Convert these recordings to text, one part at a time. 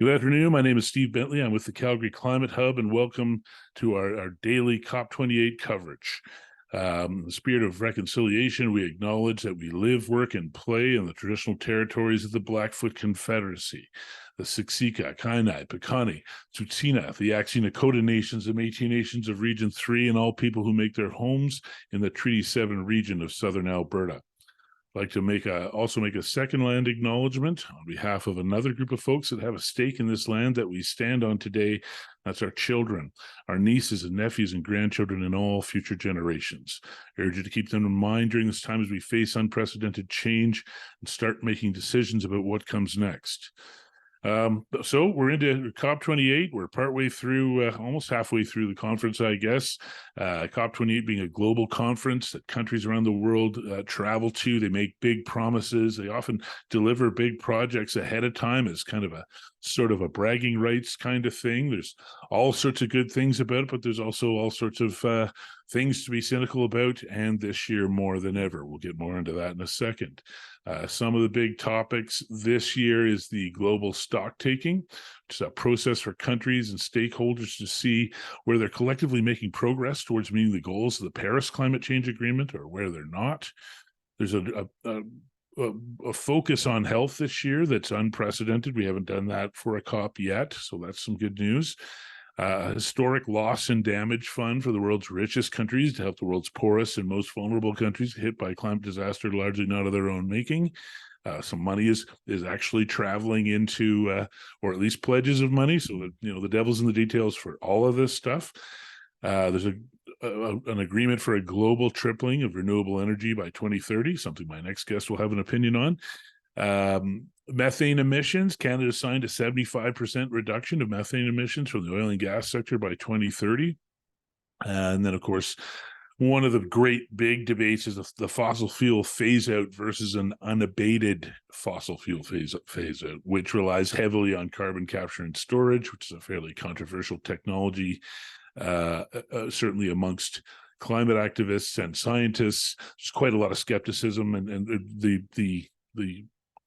Good afternoon. My name is Steve Bentley. I'm with the Calgary Climate Hub, and welcome to our daily COP28 coverage. In the spirit of reconciliation, we acknowledge that we live, work, and play in the traditional territories of the Blackfoot Confederacy, the Siksika, Kainai, Piikani, Tsuut'ina, the Axis Nakota Nations, the Métis Nations of Region 3, and all people who make their homes in the Treaty 7 region of southern Alberta. I'd like to also make a second land acknowledgement on behalf of another group of folks that have a stake in this land that we stand on today. That's our children, our nieces and nephews and grandchildren, and all future generations. I urge you to keep them in mind during this time as we face unprecedented change and start making decisions about what comes next. So we're into COP28. We're partway through, almost halfway through the conference, I guess. COP28 being a global conference that countries around the world travel to. They make big promises. They often deliver big projects ahead of time as kind of a sort of a bragging rights kind of thing. There's all sorts of good things about it, but there's also all sorts of things to be cynical about, and this year more than ever. We'll get more into that in a second. Some of the big topics this year is the global stock taking, which is a process for countries and stakeholders to see where they're collectively making progress towards meeting the goals of the Paris Climate Change Agreement or where they're not. There's a focus on health this year that's unprecedented. We haven't done that for a COP yet, so that's some good news. Historic loss and damage fund for the world's richest countries to help the world's poorest and most vulnerable countries hit by climate disaster, largely not of their own making. Some money is actually traveling into, or at least pledges of money. So that, the devil's in the details for all of this stuff. There's an agreement for a global tripling of renewable energy by 2030, something my next guest will have an opinion on. Methane emissions, Canada signed a 75% reduction of methane emissions from the oil and gas sector by 2030. And then, of course, one of the great big debates is the fossil fuel phase out versus an unabated fossil fuel phase out, which relies heavily on carbon capture and storage, which is a fairly controversial technology, certainly amongst climate activists and scientists. There's quite a lot of skepticism, and the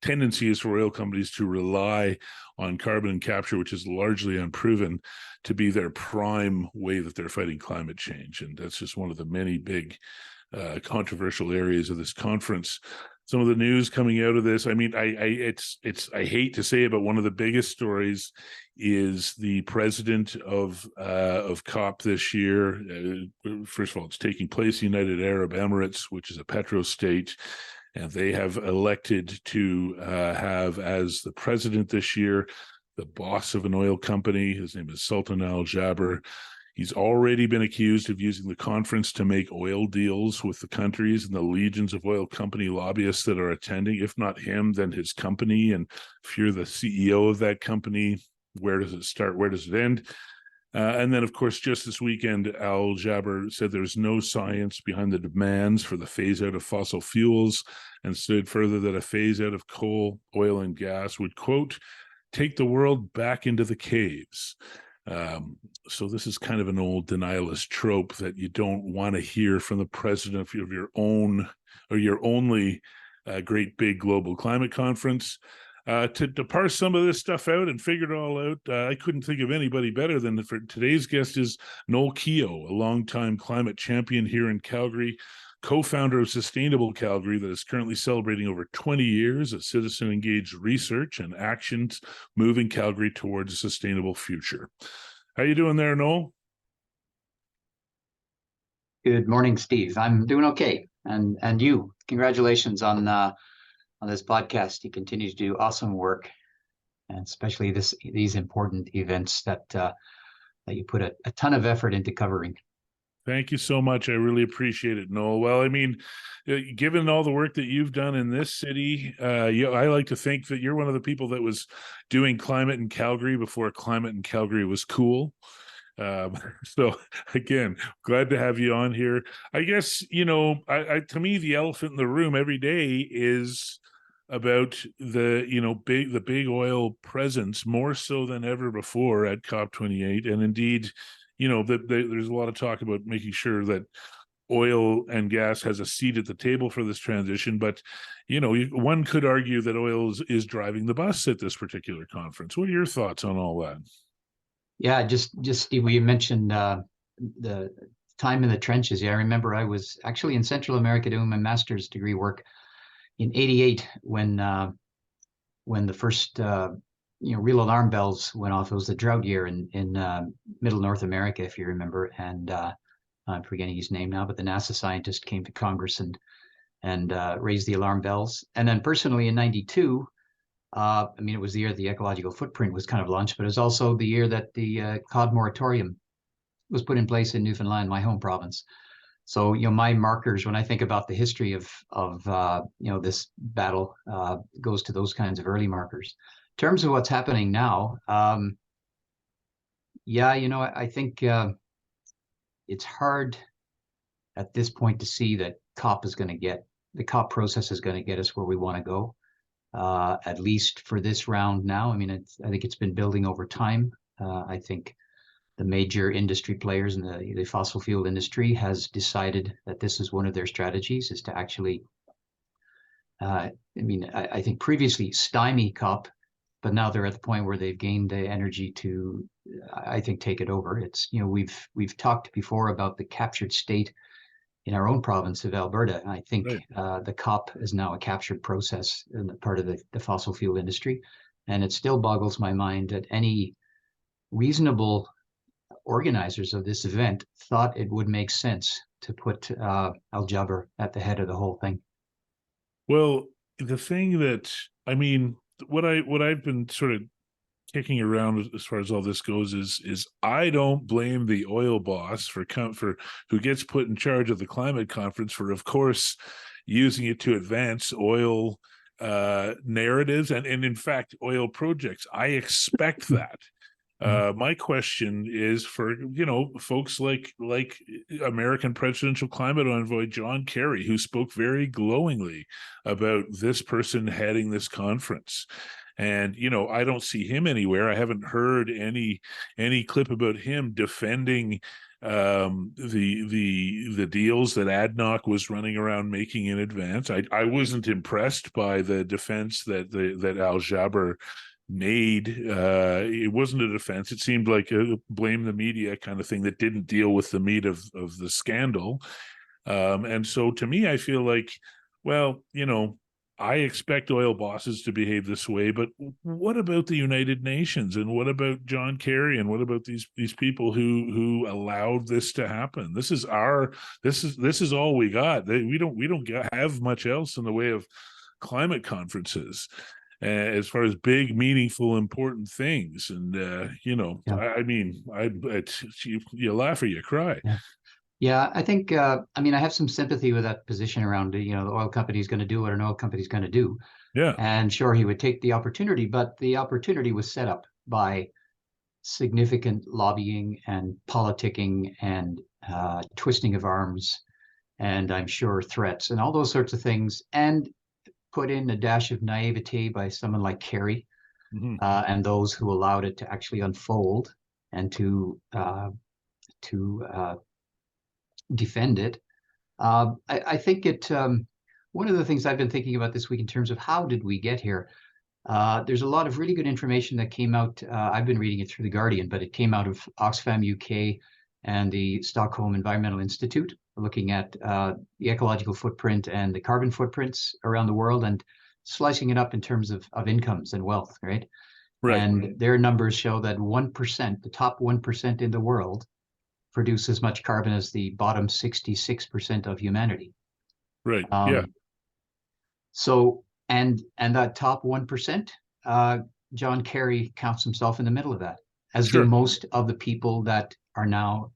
tendency is for oil companies to rely on carbon capture, which is largely unproven, to be their prime way that they're fighting climate change. And that's just one of the many big controversial areas of this conference. Some of the news coming out of this, I mean, I hate to say it, but one of the biggest stories is the president of COP this year. First of all, it's taking place in the United Arab Emirates, which is a petrostate. And they have elected to have as the president this year the boss of an oil company. His name is Sultan Al Jaber. He's already been accused of using the conference to make oil deals with the countries and the legions of oil company lobbyists that are attending. If not him, then his company. And if you're the CEO of that company, where does it start? Where does it end? And then, of course, just this weekend, Al Jaber said there's no science behind the demands for the phase out of fossil fuels, and said further that a phase out of coal, oil, and gas would, quote, take the world back into the caves. So this is kind of an old denialist trope that you don't want to hear from the president of your own or your only great big global climate conference. To parse some of this stuff out and figure it all out, I couldn't think of anybody better than for today's guest is Noel Keough, a longtime climate champion here in Calgary, co-founder of Sustainable Calgary, that is currently celebrating over 20 years of citizen-engaged research and actions moving Calgary towards a sustainable future. How you doing there, Noel? Good morning, Steve. I'm doing okay, and you. Congratulations on this podcast. You continue to do awesome work, and especially these important events that you put a ton of effort into covering. Thank you so much. I really appreciate it, Noel. Well, I mean, given all the work that you've done in this city, I like to think that you're one of the people that was doing climate in Calgary before climate in Calgary was cool. So again, glad to have you on here. I guess, to me, the elephant in the room every day is about the big oil presence, more so than ever before at COP28. And indeed, there's a lot of talk about making sure that oil and gas has a seat at the table for this transition, but one could argue that oil is driving the bus at this particular conference. What are your thoughts on all that? Yeah, just Steve, we mentioned the time in the trenches. Yeah, I remember I was actually in Central America doing my master's degree work in '88 when the first real alarm bells went off. It was the drought year in middle North America, if you remember, and I'm forgetting his name now, but the NASA scientist came to Congress and raised the alarm bells. And then personally in '92, it was the year the ecological footprint was kind of launched, but it was also the year that the cod moratorium was put in place in Newfoundland, my home province. So, my markers when I think about the history of this battle goes to those kinds of early markers. In terms of what's happening now, I think it's hard at this point to see that the COP process is going to get us where we want to go, at least for this round now. I think it's been building over time. I think the major industry players in the fossil fuel industry has decided that this is one of their strategies, is to actually, I think previously stymie COP, but now they're at the point where they've gained the energy to, I think, take it over. It's, we've talked before about the captured state in our own province of Alberta. And I think right. The COP is now a captured process in the part of the fossil fuel industry. And it still boggles my mind that any reasonable organizers of this event thought it would make sense to put Al Jaber at the head of the whole thing. Well, the thing that, what I've been sort of kicking around as far as all this goes is I don't blame the oil boss for who gets put in charge of the climate conference for, of course, using it to advance oil narratives and in fact oil projects. I expect that. My question is for folks like American presidential climate envoy John Kerry, who spoke very glowingly about this person heading this conference. And I don't see him anywhere. I haven't heard any clip about him defending the deals that ADNOC was running around making in advance. I wasn't impressed by the defense that Al Jaber made. It wasn't a defense. It seemed like a blame the media kind of thing that didn't deal with the meat of the scandal. And so to me, I feel like, well, I expect oil bosses to behave this way, but what about the United Nations, and what about John Kerry, and what about these people who allowed this to happen? This is all we got. We don't have much else in the way of climate conferences as far as big, meaningful, important things. And you laugh or you cry. Yeah, I think, I have some sympathy with that position around, the oil company is going to do what an oil company is going to do. Yeah. And sure, he would take the opportunity, but the opportunity was set up by significant lobbying and politicking and twisting of arms, and I'm sure threats and all those sorts of things, and put in a dash of naivete by someone like Kerry, and those who allowed it to actually unfold and to defend it. I think one of the things I've been thinking about this week in terms of how did we get here, there's a lot of really good information that came out. I've been reading it through The Guardian, but it came out of Oxfam UK and the Stockholm Environmental Institute, looking at the ecological footprint and the carbon footprints around the world and slicing it up in terms of incomes and wealth, right? And their numbers show that 1%, the top 1% in the world, produce as much carbon as the bottom 66% of humanity. Right. Yeah. So, and that top 1%, John Kerry counts himself in the middle of that, as do most of the people that are now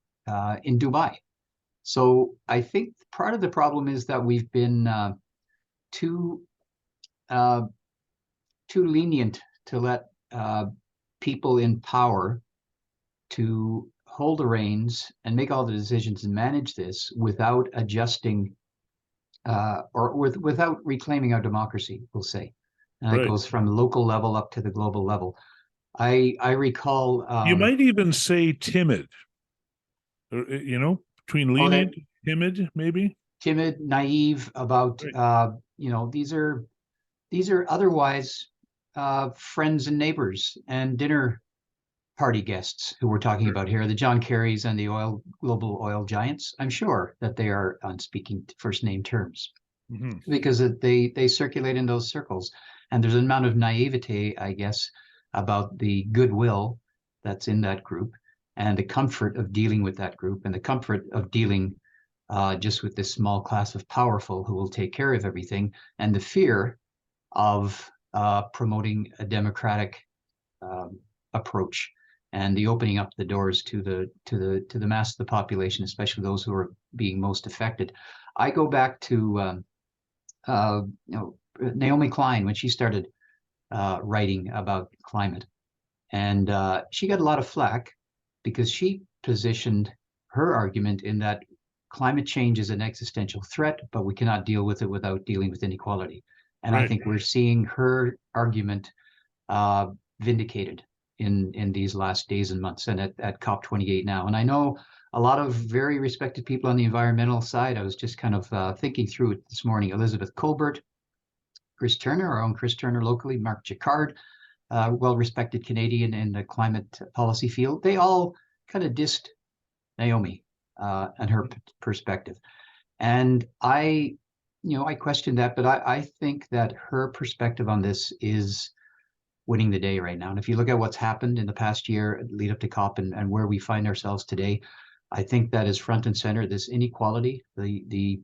in Dubai. So I think part of the problem is that we've been too lenient to let people in power to hold the reins and make all the decisions and manage this without adjusting without reclaiming our democracy, we'll say. And it goes from local level up to the global level. I recall... you might even say timid, between lenient... timid, maybe. Timid, naive about, Right. these are otherwise friends and neighbors and dinner party guests who we're talking Sure. about here, the John Kerrys and the global oil giants. I'm sure that they are on speaking first name terms Hmm. because they circulate in those circles. And there's an amount of naivete, I guess, about the goodwill that's in that group and the comfort of dealing with that group and the comfort of dealing just with this small class of powerful who will take care of everything, and the fear of promoting a democratic approach and the opening up the doors to the mass of the population, especially those who are being most affected. I go back to uh, Naomi Klein when she started writing about climate, and she got a lot of flack because she positioned her argument in that climate change is an existential threat, but we cannot deal with it without dealing with inequality. And I Right. think we're seeing her argument uh, vindicated in these last days and months and at COP28 now. And I know a lot of very respected people on the environmental side. I was just kind of thinking through it this morning. Elizabeth Colbert, Chris Turner, our own Chris Turner locally, Mark Jacquard, well-respected Canadian in the climate policy field. They all kind of dissed Naomi and her perspective. And I question that, but I think that her perspective on this is winning the day right now. And if you look at what's happened in the past year, lead up to COP and where we find ourselves today, I think that is front and center, this inequality, the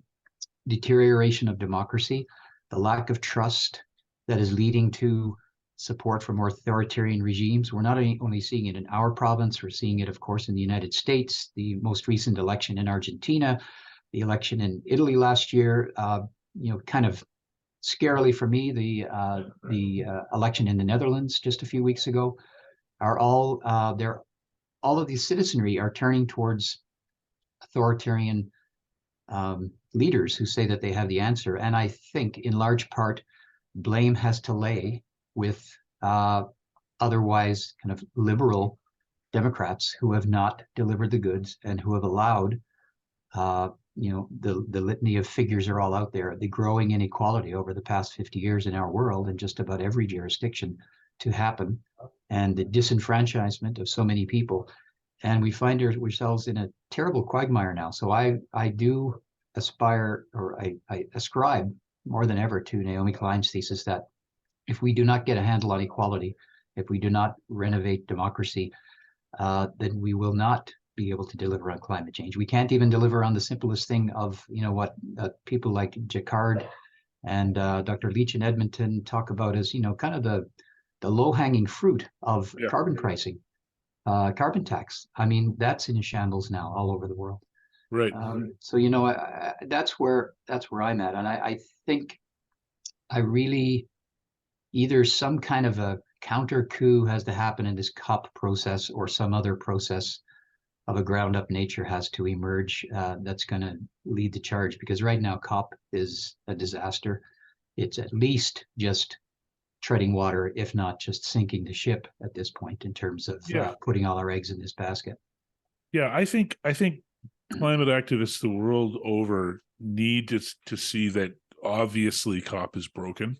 deterioration of democracy, the lack of trust that is leading to support for more authoritarian regimes. We're not only seeing it in our province, we're seeing it, of course, in the United States, the most recent election in Argentina, the election in Italy last year, kind of scarily for me, the election in the Netherlands just a few weeks ago are all all of these citizenry are turning towards authoritarian leaders who say that they have the answer. And I think in large part, blame has to lay with otherwise kind of liberal Democrats who have not delivered the goods and who have allowed, the litany of figures are all out there, the growing inequality over the past 50 years in our world in just about every jurisdiction to happen, and the disenfranchisement of so many people. And we find ourselves in a terrible quagmire now. So I do aspire, or I ascribe more than ever to Naomi Klein's thesis that if we do not get a handle on equality, if we do not renovate democracy, then we will not be able to deliver on climate change. We can't even deliver on the simplest thing of, what people like Jacquard and Dr. Leach in Edmonton talk about as, kind of the low-hanging fruit of Yeah. carbon pricing, carbon tax. I mean, that's in shambles now all over the world. Right. So, that's where I'm at. And I think I really either some kind of a counter coup has to happen in this COP process or some other process of a ground up nature has to emerge that's going to lead the charge, because right now COP is a disaster. It's at least just treading water, if not just sinking the ship at this point in terms of Yeah. putting all our eggs in this basket. Yeah. I think climate activists the world over need to see that obviously COP is broken,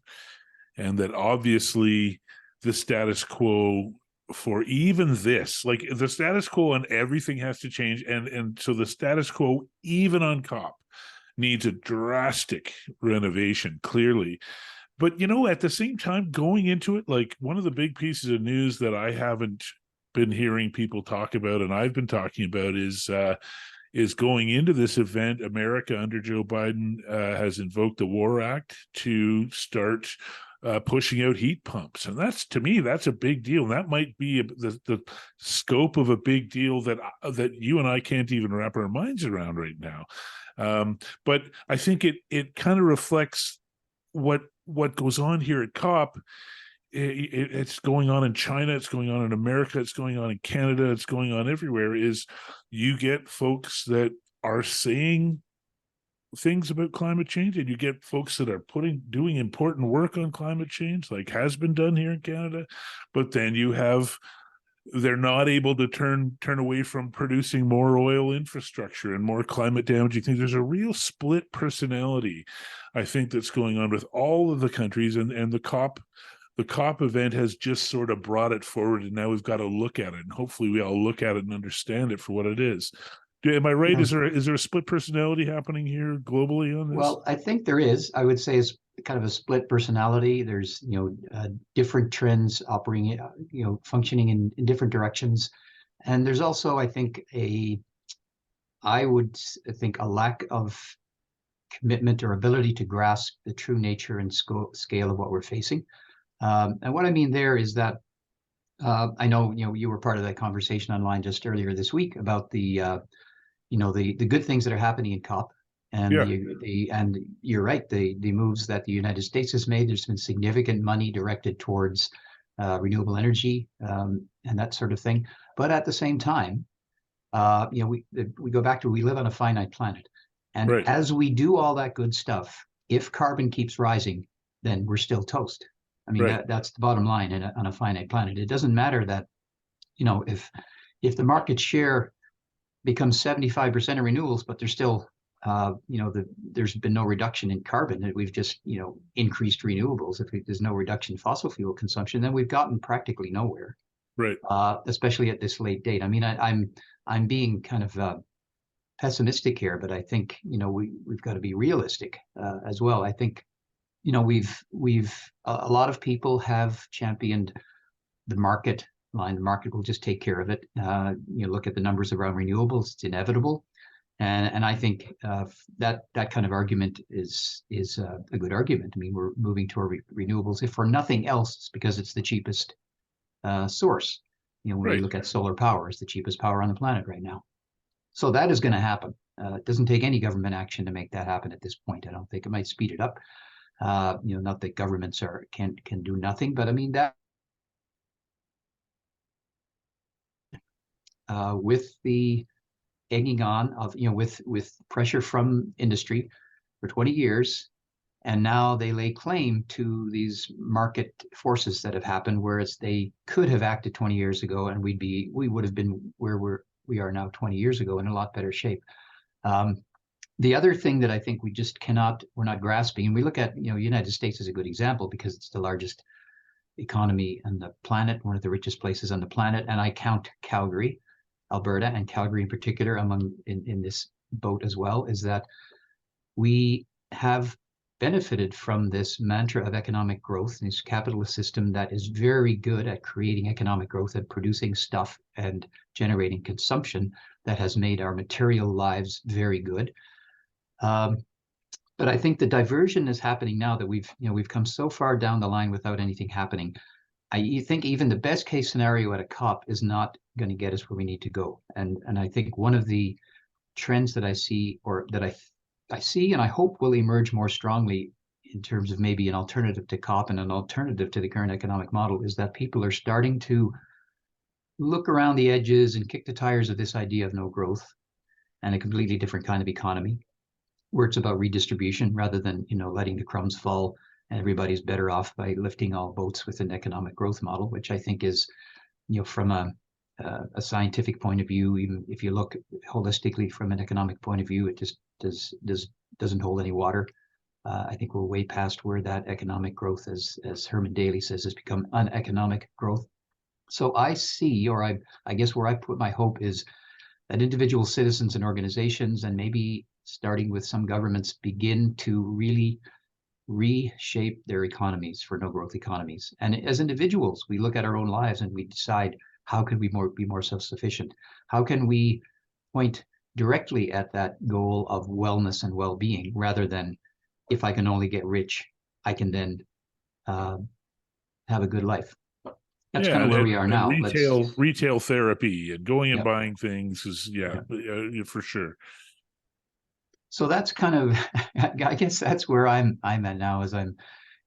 and that obviously the status quo for even this, like the status quo and everything has to change. And so the status quo, even on COP, needs a drastic renovation, clearly. But, at the same time, going into it, like one of the big pieces of news that I haven't been hearing people talk about, and I've been talking about, is going into this event, America under Joe Biden has invoked the War Act to start pushing out heat pumps. And that's, to me, that's a big deal. And that might be the scope of a big deal that you and I can't even wrap our minds around right now. But I think it kind of reflects what goes on here at COP. It's going on in China, it's going on in America, it's going on in Canada, it's going on everywhere. Is you get folks that are saying things about climate change, and you get folks that are doing important work on climate change, like has been done here in Canada. But then you have they're not able to turn away from producing more oil infrastructure and more climate damaging things. There's a real split personality, I think, that's going on with all of the countries, and the COP event has just sort of brought it forward, and now we've got to look at it, and hopefully we all look at it and understand it for what it is. Am I right? Yeah. Is there a split personality happening here globally on this? Well, I think there is. I would say it's kind of a split personality. There's, different trends operating, functioning in different directions. And there's also, I think, I would think a lack of commitment or ability to grasp the true nature and scale of what we're facing. And what I mean there is that I know, you were part of that conversation online just earlier this week about the good things that are happening in COP. And Yeah. and you're right, the moves that the United States has made. There's been significant money directed towards renewable energy and that sort of thing. But at the same time, we go back to, we live on a finite planet, and Right. as we do all that good stuff, if carbon keeps rising, then we're still toast. I mean, Right. that's the bottom line on a finite planet. It doesn't matter that, if the market share becomes 75% of renewables, but there's still, there's been no reduction in carbon. We've just, increased renewables. If there's no reduction in fossil fuel consumption, then we've gotten practically nowhere. Right. Especially at this late date. I mean, I'm being kind of pessimistic here, but I think, we've got to be realistic as well. I think, we've a lot of people have championed the market line. The market will just take care of it. Look at the numbers around renewables; it's inevitable, and I think that kind of argument is a good argument. I mean, we're moving toward renewables, if for nothing else, it's because it's the cheapest source. When Right. you look at solar power, it's the cheapest power on the planet right now. So that is going to happen. It doesn't take any government action to make that happen at this point. I don't think. It might speed it up. Not that governments can do nothing, but I mean that with the egging on of, with pressure from industry for 20 years, and now they lay claim to these market forces that have happened, whereas they could have acted 20 years ago, and we would have been where we are now 20 years ago in a lot better shape. The other thing that I think we're not grasping, and we look at, United States is a good example because it's the largest economy on the planet, one of the richest places on the planet, and I count Calgary, Alberta, and Calgary in particular in this boat as well, is that we have benefited from this mantra of economic growth, this capitalist system that is very good at creating economic growth and producing stuff and generating consumption that has made our material lives very good. But I think the diversion is happening now that we've come so far down the line without anything happening. You think even the best case scenario at a COP is not going to get us where we need to go. And I think one of the trends that I see, or that I see and I hope will emerge more strongly in terms of maybe an alternative to COP and an alternative to the current economic model, is that people are starting to look around the edges and kick the tires of this idea of no growth and a completely different kind of economy, where it's about redistribution rather than, letting the crumbs fall and everybody's better off by lifting all boats with an economic growth model, which I think is, from a scientific point of view, even if you look holistically from an economic point of view, it just doesn't hold any water. I think we're way past where that economic growth, as Herman Daly says, has become uneconomic growth. So I see, or I guess where I put my hope is that individual citizens and organizations, and maybe starting with some governments, begin to really reshape their economies for no growth economies. And as individuals, we look at our own lives and we decide, how can we be more self-sufficient? How can we point directly at that goal of wellness and well-being, rather than, if I can only get rich, I can then have a good life. That's kind of where we are now. Retail therapy and going and Yep. buying things is for sure. So that's kind of, I guess that's where I'm at now, is I'm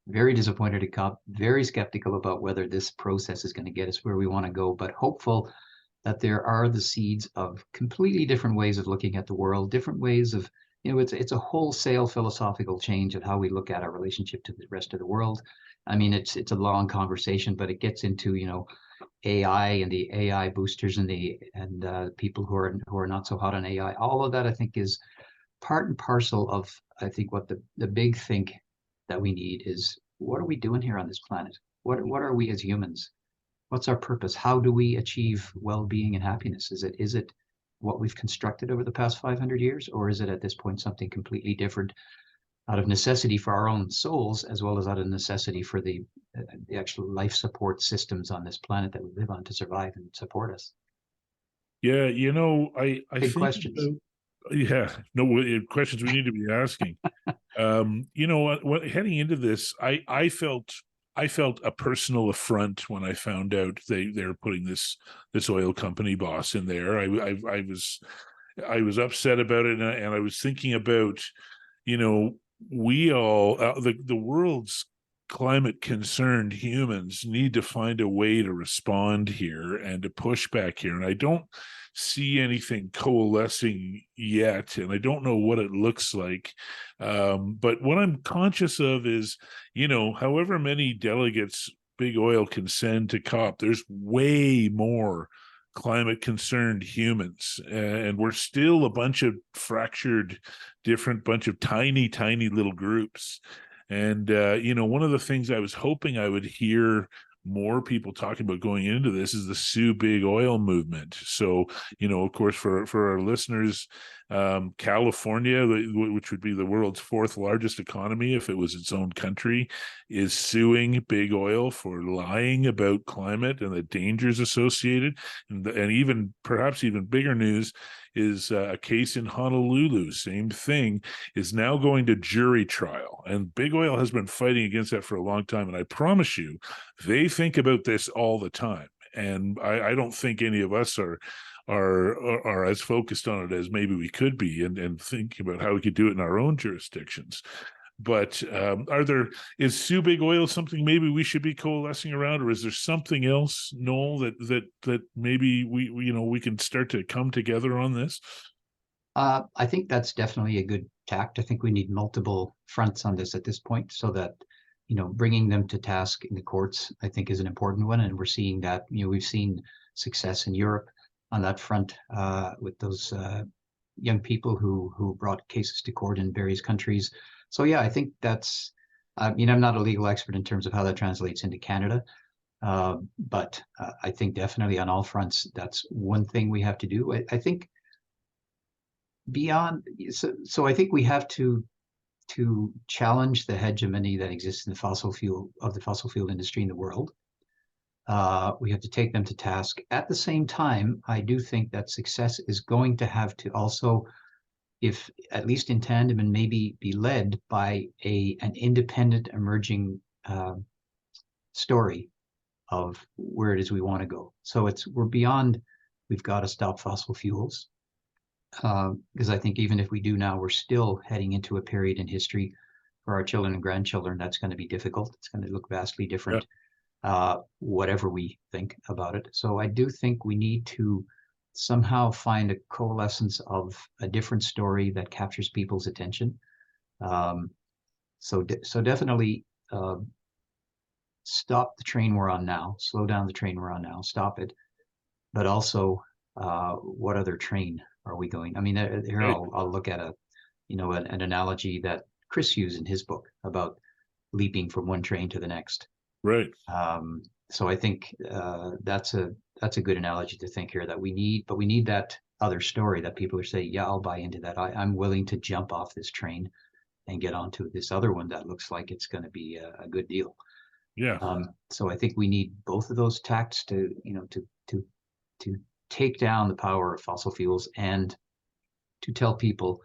very disappointed at COP, very skeptical about whether this process is going to get us where we want to go, but hopeful that there are the seeds of completely different ways of looking at the world, different ways of, it's a wholesale philosophical change of how we look at our relationship to the rest of the world, I mean, it's a long conversation, but it gets into, AI and the AI boosters and people who are not so hot on AI. All of that, I think, is part and parcel of, I think, what the big think that we need is, what are we doing here on this planet? What are we as humans? What's our purpose? How do we achieve well-being and happiness? Is it what we've constructed over the past 500 years, or is it at this point something completely different, out of necessity for our own souls, as well as out of necessity for the actual life support systems on this planet that we live on to survive and support us? Yeah, I Big think questions. yeah, no questions we need to be asking. What heading into this, I felt a personal affront when I found out they're putting this oil company boss in there. I was upset about it, and I was thinking about, we all, the world's climate concerned humans need to find a way to respond here and to push back here. And I don't see anything coalescing yet, and I don't know what it looks like. But what I'm conscious of is, however many delegates big oil can send to COP, there's way more climate concerned humans, and we're still a bunch of fractured, different bunch of tiny little groups. And one of the things I was hoping I would hear more people talking about going into this is the Sue Big Oil movement. So, of course, for our listeners, California, which would be the world's fourth largest economy if it was its own country, is suing Big Oil for lying about climate and the dangers associated. And even perhaps even bigger news is a case in Honolulu, same thing, is now going to jury trial. And Big Oil has been fighting against that for a long time. And I promise you, they think about this all the time. And I don't think any of us are as focused on it as maybe we could be, and thinking about how we could do it in our own jurisdictions. But is Sue Big Oil something maybe we should be coalescing around, or is there something else, Noel, that maybe we can start to come together on this? I think that's definitely a good tact. I think we need multiple fronts on this at this point, so that, bringing them to task in the courts, I think, is an important one. And we're seeing that, we've seen success in Europe on that front, with those young people who brought cases to court in various countries. So yeah, I think that's, I'm not a legal expert in terms of how that translates into Canada, but I think definitely on all fronts, that's one thing we have to do. I think beyond, so I think we have to challenge the hegemony that exists in the fossil fuel industry in the world. We have to take them to task. At the same time, I do think that success is going to have to also, if at least in tandem and maybe be led by an independent emerging story of where it is we want to go. So we're beyond, we've got to stop fossil fuels, because I think even if we do now, we're still heading into a period in history for our children and grandchildren that's going to be difficult. It's going to look vastly different, whatever we think about it. So I do think we need to somehow find a coalescence of a different story that captures people's attention. So definitely stop the train we're on now, slow down the train we're on now, stop it. But also, what other train are we going? I mean, here Right. I'll look at an analogy that Chris used in his book about leaping from one train to the next. Right. So I think that's a good analogy to think here, that we need that other story that people are saying, yeah, I'll buy into that. I'm willing to jump off this train and get onto this other one that looks like it's going to be a good deal. Yeah. So I think we need both of those tacts to take down the power of fossil fuels and to tell people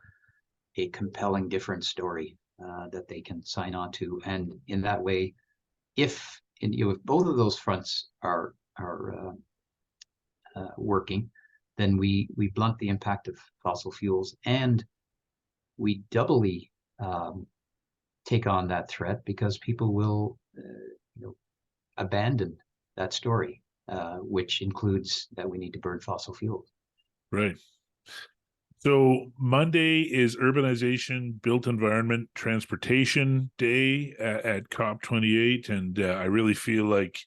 a compelling, different story that they can sign on to. And in that way, if both of those fronts are working, then we blunt the impact of fossil fuels, and we doubly take on that threat, because people will abandon that story, which includes that we need to burn fossil fuels. Right. So Monday is Urbanization, Built Environment, Transportation Day at COP28, and I really feel like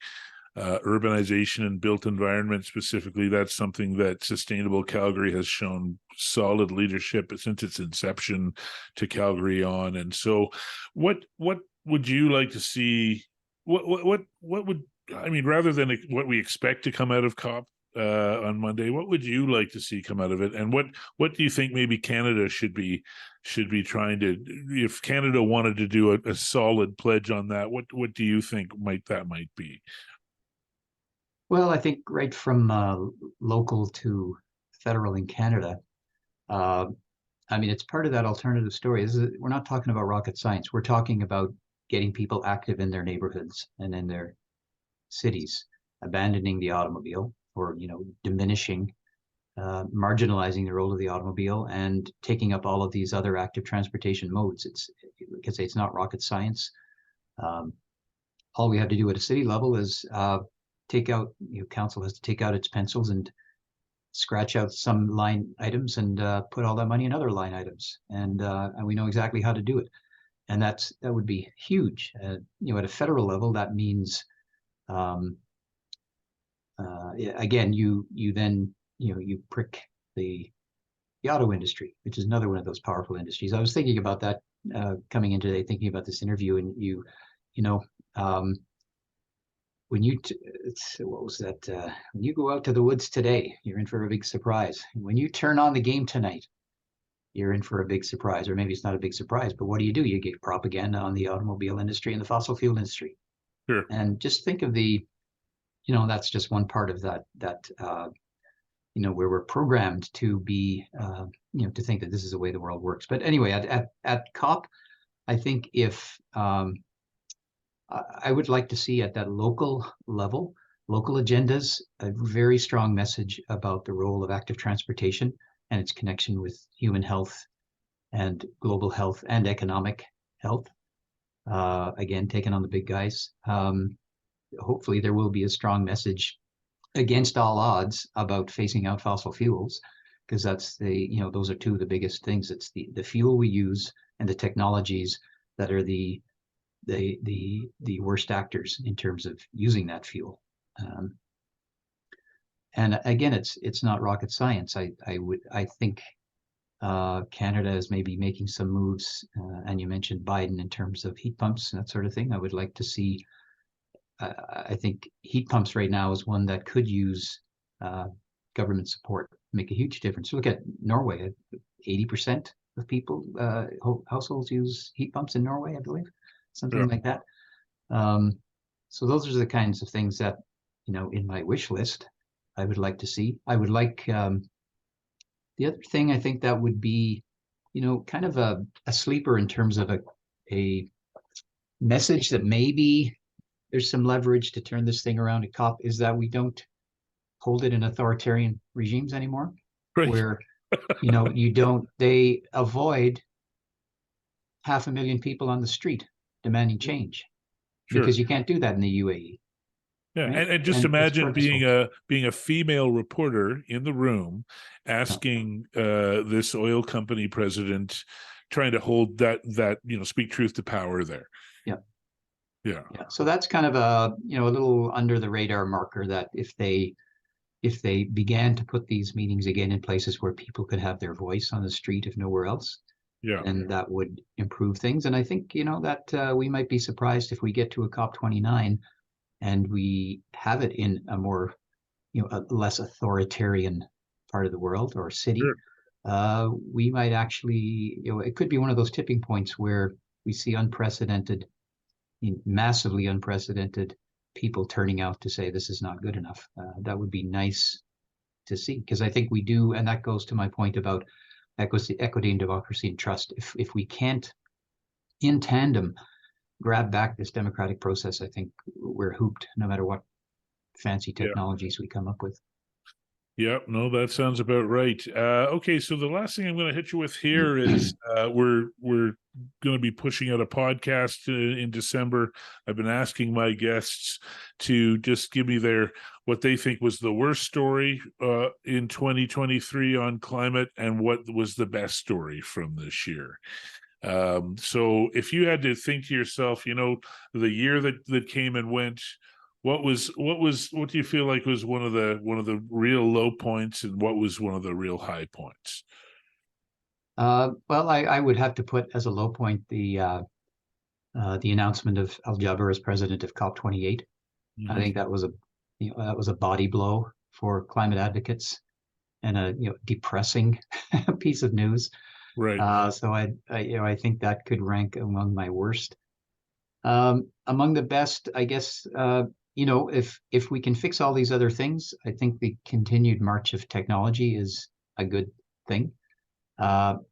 urbanization and built environment specifically, that's something that Sustainable Calgary has shown solid leadership since its inception to Calgary on. And so, what would you like to see? What would, I mean, rather than what we expect to come out of COP on Monday, what would you like to see come out of it? And what do you think maybe Canada should be trying to, if Canada wanted to do a solid pledge on that, what do you think might be? Well, I think right from local to federal in Canada, uh, I mean, it's part of that alternative story. We're not talking about rocket science. We're talking about getting people active in their neighborhoods and in their cities, abandoning the automobile, or diminishing, marginalizing the role of the automobile, and taking up all of these other active transportation modes. It's not rocket science. All we have to do at a city level is take out, council has to take out its pencils and scratch out some line items and put all that money in other line items, and we know exactly how to do it, and that would be huge. At a federal level, that means again, you then you prick the auto industry, which is another one of those powerful industries. I was thinking about that coming in today, thinking about this interview, and when what was that? When you go out to the woods today, you're in for a big surprise. When you turn on the game tonight, you're in for a big surprise. Or maybe it's not a big surprise, but what do? You get propaganda on the automobile industry and the fossil fuel industry. Sure. And just think of that's just one part of that where we're programmed to be, to think that this is the way the world works. But anyway, at COP, I think if I would like to see at that local level, local agendas, a very strong message about the role of active transportation and its connection with human health and global health and economic health. Again, taking on the big guys. Hopefully there will be a strong message against all odds about phasing out fossil fuels, because that's those are two of the biggest things. It's the fuel we use and the technologies that are the worst actors in terms of using that fuel. And again, it's not rocket science. I think Canada is maybe making some moves, and you mentioned Biden in terms of heat pumps and that sort of thing. I would like to see. I think heat pumps right now is one that could use government support, make a huge difference. Look at Norway. 80% of people, households, use heat pumps in Norway, I believe, something like that. So those are the kinds of things that, in my wish list, I would like to see. I would like the other thing, I think that would be, kind of a sleeper in terms of a message that maybe there's some leverage to turn this thing around at COP, is that we don't hold it in authoritarian regimes anymore, Right. where, they avoid 500,000 people on the street demanding change, because you can't do that in the UAE. Yeah, right? and just imagine being a female reporter in the room, asking this oil company president, trying to hold that speak truth to power there. Yeah. So that's kind of a little under the radar marker, that if they began to put these meetings again in places where people could have their voice on the street, if nowhere else, then that would improve things. And I think that we might be surprised if we get to a COP29 and we have it in a more a less authoritarian part of the world or city. Sure. We might actually, it could be one of those tipping points where we see massively unprecedented people turning out to say this is not good enough. That would be nice to see, because I think we do, and that goes to my point about equity and democracy and trust. If we can't, in tandem, grab back this democratic process, I think we're hooped, no matter what fancy technologies we come up with. Yep, no, that sounds about right. Okay, so the last thing I'm going to hit you with here is we're going to be pushing out a podcast in December. I've been asking my guests to just give me what they think was the worst story in 2023 on climate and what was the best story from this year. So if you had to think to yourself, the year that came and went, what do you feel like was one of the real low points, and what was one of the real high points? Well, I would have to put as a low point the announcement of Al Jaber as president of COP28. I think that was a body blow for climate advocates and a depressing piece of news. Right. So I think that could rank among my worst. Among the best, I guess, if we can fix all these other things, I think the continued march of technology is a good thing. Um,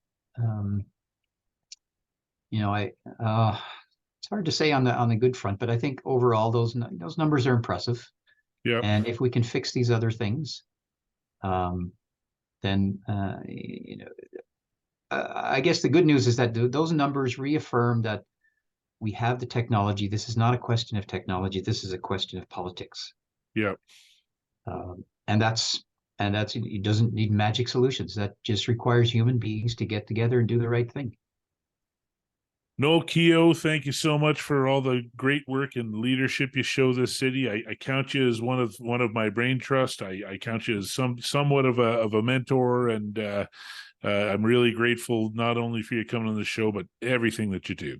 it's hard to say on the good front, but I think overall those numbers are impressive. Yeah. And if we can fix these other things, then I guess the good news is that those numbers reaffirm that we have the technology. This is not a question of technology. This is a question of politics. Yeah. And that's it doesn't need magic solutions. That just requires human beings to get together and do the right thing. Noel Keough, thank you so much for all the great work and leadership you show this city. I count you as one of my brain trust. I count you as somewhat of a mentor, and I'm really grateful not only for you coming on the show, but everything that you do.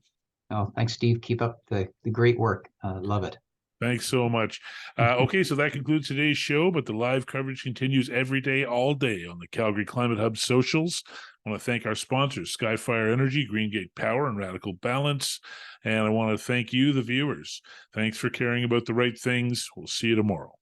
Oh, thanks, Steve. Keep up the great work. Love it. Thanks so much. Okay, so that concludes today's show, but the live coverage continues every day, all day on the Calgary Climate Hub socials. I want to thank our sponsors, Skyfire Energy, Greengate Power, and Radical Balance. And I want to thank you, the viewers. Thanks for caring about the right things. We'll see you tomorrow.